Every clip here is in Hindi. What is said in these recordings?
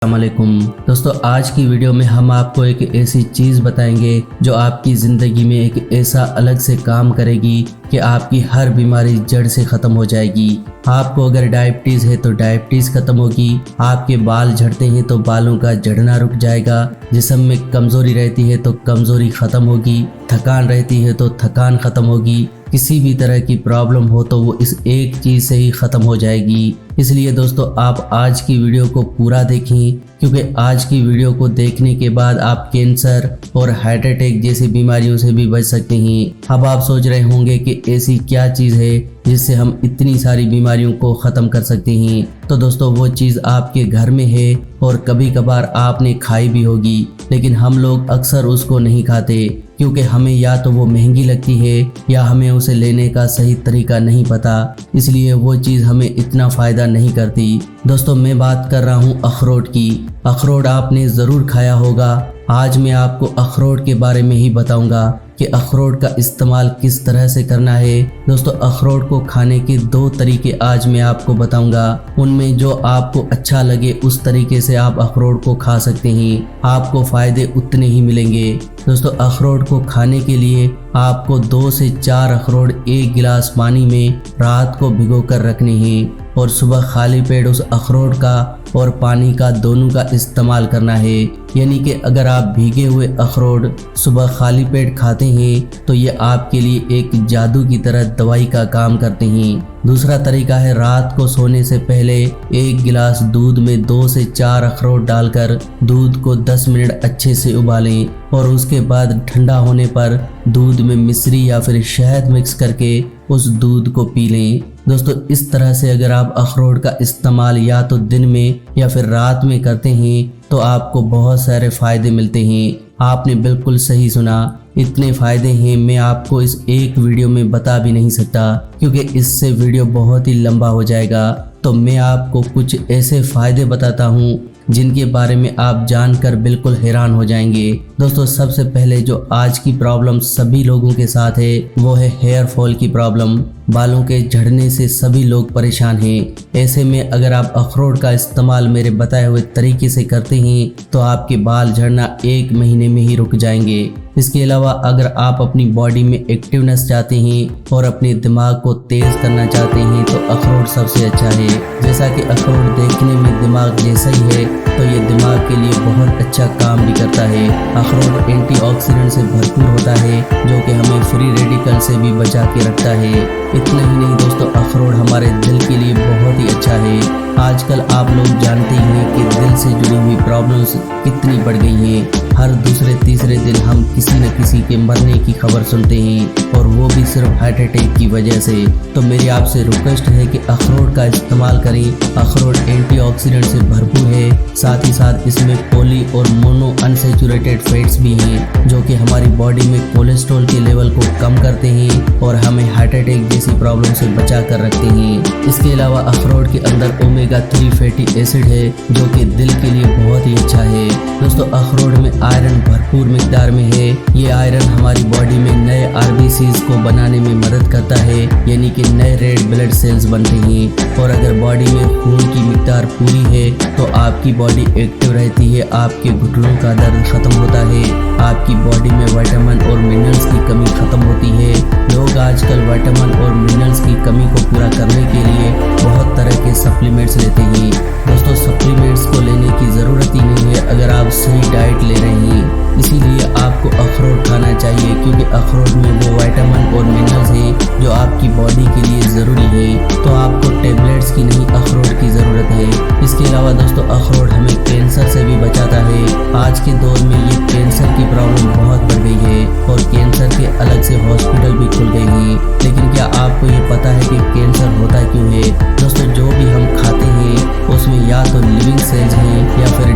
अस्सलामुअलैकुम दोस्तों, आज की वीडियो में हम आपको एक ऐसी चीज़ बताएंगे जो आपकी ज़िंदगी में एक ऐसा अलग से काम करेगी कि आपकी हर बीमारी जड़ से ख़त्म हो जाएगी। आपको अगर डायबिटीज़ है तो डायबिटीज़ ख़त्म होगी, आपके बाल झड़ते हैं तो बालों का झड़ना रुक जाएगा, जिस्म में कमज़ोरी रहती है तो कमज़ोरी ख़त्म होगी, थकान रहती है तो थकान ख़त्म होगी, किसी भी तरह की प्रॉब्लम हो तो वो इस एक चीज़ से ही ख़त्म हो जाएगी। इसलिए दोस्तों आप आज की वीडियो को पूरा देखें, क्योंकि आज की वीडियो को देखने के बाद आप कैंसर और हार्ट अटैक जैसी बीमारियों से भी बच सकते हैं। अब आप सोच रहे होंगे कि ऐसी क्या चीज़ है जिससे हम इतनी सारी बीमारियों को ख़त्म कर सकते हैं। तो दोस्तों वो चीज़ आपके घर में है और कभी कभार आपने खाई भी होगी, लेकिन हम लोग अक्सर उसको नहीं खाते क्योंकि हमें या तो वो महंगी लगती है या हमें उसे लेने का सही तरीका नहीं पता, इसलिए वो चीज़ हमें इतना फ़ायदा नहीं करती। दोस्तों मैं बात कर रहा हूँ अखरोट की। अखरोट आपने ज़रूर खाया होगा। आज मैं आपको अखरोट के बारे में ही बताऊंगा कि अखरोट का इस्तेमाल किस तरह से करना है। दोस्तों अखरोट को खाने के 2 तरीके आज मैं आपको बताऊंगा, उनमें जो आपको अच्छा लगे उस तरीके से आप अखरोट को खा सकते हैं, आपको फ़ायदे उतने ही मिलेंगे। दोस्तों अखरोट को खाने के लिए आपको 2 से 4 अखरोट 1 गिलास पानी में रात को भिगो कर रखने हैं और सुबह खाली पेट उस अखरोट का और पानी का दोनों का इस्तेमाल करना है। यानी कि अगर आप भीगे हुए अखरोट सुबह खाली पेट खाते हैं तो ये आपके लिए एक जादू की तरह दवाई का काम करते हैं। दूसरा तरीका है रात को सोने से पहले 1 गिलास दूध में 2 से 4 अखरोट डालकर दूध को 10 मिनट अच्छे से उबालें और उसके बाद ठंडा होने पर दूध में मिश्री या फिर शहद मिक्स करके उस दूध को पी लें। दोस्तों इस तरह से अगर आप अखरोट का इस्तेमाल या तो दिन में या फिर रात में करते हैं तो आपको बहुत सारे फ़ायदे मिलते हैं। आपने बिल्कुल सही सुना, इतने फ़ायदे हैं मैं आपको इस एक वीडियो में बता भी नहीं सकता, क्योंकि इससे वीडियो बहुत ही लंबा हो जाएगा। तो मैं आपको कुछ ऐसे फ़ायदे बताता हूँ जिनके बारे में आप जानकर बिल्कुल हैरान हो जाएंगे। दोस्तों सबसे पहले जो आज की प्रॉब्लम सभी लोगों के साथ है वो है हेयर फॉल की प्रॉब्लम। बालों के झड़ने से सभी लोग परेशान हैं। ऐसे में अगर आप अखरोट का इस्तेमाल मेरे बताए हुए तरीके से करते हैं तो आपके बाल झड़ना 1 महीने में ही रुक जाएंगे। इसके अलावा अगर आप अपनी बॉडी में एक्टिवनेस चाहते हैं और अपने दिमाग को तेज करना चाहते हैं तो अखरोट सबसे अच्छा है। जैसा कि अखरोट देखने में दिमाग जैसा ही है तो ये दिमाग के लिए बहुत अच्छा काम भी करता है। अखरोट एंटीऑक्सीडेंट से भरपूर होता है जो कि हमें फ्री रेडिकल से भी बचा के रखता है। इतना ही नहीं दोस्तों, अखरोट हमारे दिल के लिए बहुत ही अच्छा है। आजकल आप लोग जानते ही हैं कि दिल से जुड़ी हुई प्रॉब्लम्स कितनी बढ़ गई हैं। हर दूसरे तीसरे दिन हम किसी न किसी के मरने की खबर सुनते हैं और वो भी सिर्फ हार्ट अटैक की वजह से। तो मेरी आपसे रिक्वेस्ट है कि अखरोट का इस्तेमाल करें। अखरोट एंटीऑक्सीडेंट से भरपूर है, साथ ही साथ इसमें पॉली और मोनो अनसैचुरेटेड फैट्स भी हैं जो कि हमारी बॉडी में कोलेस्ट्रॉल के लेवल को कम करते हैं और हमें हार्ट अटैक जैसी प्रॉब्लम से बचा कर रखते हैं। इसके अलावा अखरोट के अंदर ओमेगा 3 फैटी एसिड है जो कि दिल के लिए बहुत ही अच्छा है। दोस्तों अखरोट में आयरन भरपूर मिकदार में है। ये आयरन हमारी बॉडी में नए आरबीसीज को बनाने में मदद करता है, यानी कि नए रेड ब्लड सेल्स बनते हैं। और अगर बॉडी में खून की मिकदार पूरी है तो आपकी बॉडी एक्टिव रहती है, आपके घुटनों का दर्द खत्म होता है, आपकी बॉडी में विटामिन और मिनरल्स की कमी खत्म होती है। लोग आजकल विटामिन और मिनरल्स की कमी को पूरा करने के लिए बहुत तरह के सप्लीमेंट्स लेते हैं। दोस्तों सप्लीमेंट्स को लेने की ज़रूरत ही नहीं है अगर आप सही डाइट ले रहे हैं। इसीलिए आपको अखरोट खाना चाहिए, क्योंकि अखरोट में वो विटामिन और मिनरल्स हैं जो आपकी बॉडी के लिए ज़रूरी है। तो आपको टेबलेट्स की नहीं, अखरोट की ज़रूरत है। इसके अलावा दोस्तों अखरोट हमें कैंसर से भी बचाता है। आज के दौर में ये कैंसर की प्रॉब्लम बहुत बढ़ गई है और कैंसर के अलग से हॉस्पिटल भी खुल गए हैं। लेकिन क्या आपको ये पता है कि कैंसर होता क्यों है? दोस्तों जो भी हम खाते हैं उसमें या तो लिविंग सेल्स हैं या फिर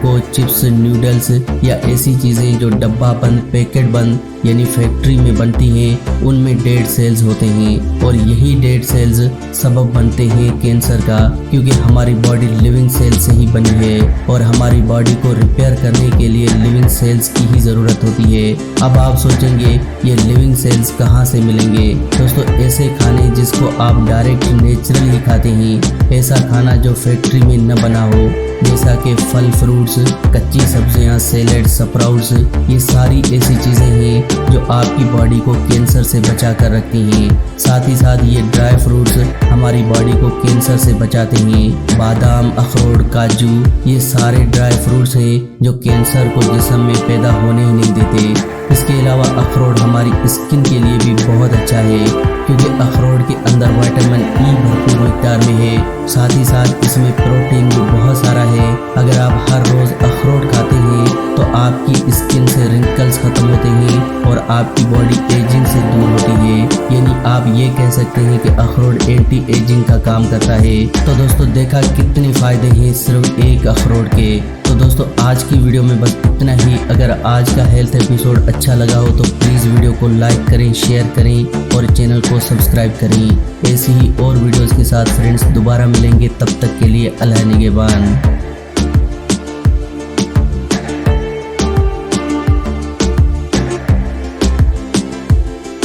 आपको चिप्स, नूडल्स या ऐसी चीजें जो डब्बा बंद, पैकेट बंद यानी फैक्ट्री में बनती हैं उनमें डेड सेल्स होते हैं और यही डेड सेल्स सबब बनते हैं कैंसर का, क्योंकि हमारी बॉडी लिविंग सेल से ही बनी है और हमारी बॉडी को रिपेयर करने के लिए लिविंग सेल्स की ही ज़रूरत होती है। अब आप सोचेंगे ये लिविंग सेल्स कहाँ से मिलेंगे? दोस्तों, ऐसे खाने जिसको आप डायरेक्ट नेचुरल ही खाते हैं, ऐसा खाना जो फैक्ट्री में न बना हो, जैसा कि फल, फ्रूट्स, कच्ची सब्जियां, सैलेड, स्प्राउट्स, ये सारी ऐसी चीज़ें हैं जो आपकी बॉडी को कैंसर से बचा कर रखती हैं। साथ ही साथ ये ड्राई फ्रूट्स हमारी बॉडी को कैंसर से बचाते हैं। बादाम, अखरोट, काजू, ये सारे ड्राई फ्रूट्स हैं जो कैंसर को जिस्म में पैदा होने ही नहीं देते। इसके अलावा अखरोट हमारी स्किन के लिए भी बहुत अच्छा है, क्योंकि अखरोट के अंदर विटामिन ई भरपूर मिकदार में है। साथ ही साथ इसमें प्रोटीन भी बहुत सारा है। अगर आप हर रोज़ अखरोट खाते हैं तो आपकी स्किन से रिंकल्स खत्म होते हैं और आपकी बॉडी एजिंग से दूर होती है। यानी आप ये कह सकते हैं कि अखरोट एंटी एजिंग का काम करता है। तो दोस्तों, देखा कितने फ़ायदे हैं सिर्फ एक अखरोट के। तो दोस्तों, आज की वीडियो में बस इतना ही। अगर आज का हेल्थ एपिसोड अच्छा लगा हो तो प्लीज़ वीडियो को लाइक करें, शेयर करें और चैनल को सब्सक्राइब करें। ऐसी ही और वीडियोस के साथ फ्रेंड्स दोबारा मिलेंगे, तब तक के लिए अल्लाह निगहबान।